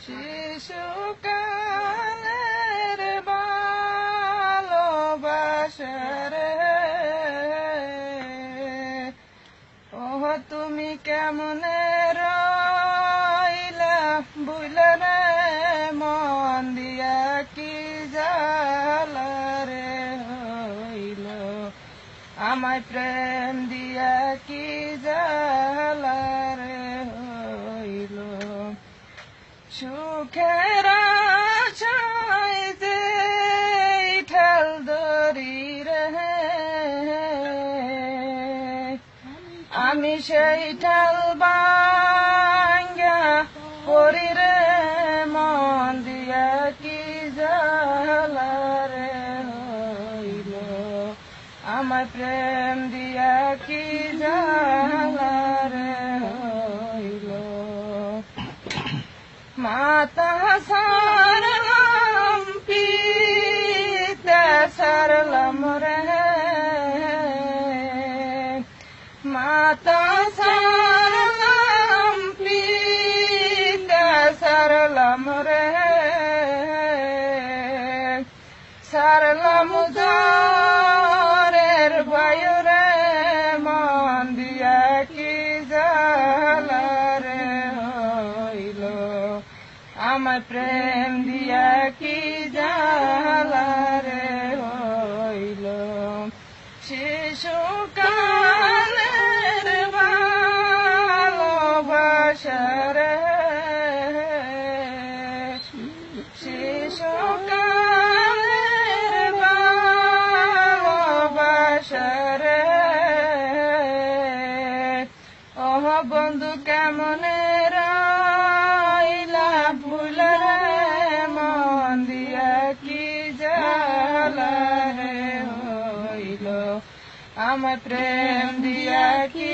শিশুকালের ভালোবাসা রে, ও তুমি কেমনে রইলা বুইলা রে, মন দিয়া কি জ্বালা রে হইল, আমায় প্রেম দিয়া কি জ্বালা রে হইল। সুখের আশায় যে ঠেল ধরি রে, আমি সেই ঠেল ভাঙ্গা পড়ি রে, মন দিয়া কি জ্বালা রে হইল, আমায় প্রেম দিয়া কি জ্বালা রে হইল। মাতা সারলাম পিতা সারলাম রে, মাতা সারলাম পিতা সারলাম রে, সারলাম জরের বায়ু রে, মন দিয়া কি জ্বালা রে হইল, আমার প্রেম দিয়া কি জ্বালা রে হইল। শিশুকালের ভালোবাসা রে, শিশুকালের ভালোবাসা রে, ও বন্ধু কেমনে রইলা ভুলা রে, মন দিয়া কি জ্বালা রে হইল, আমার প্রেম দিয়া কি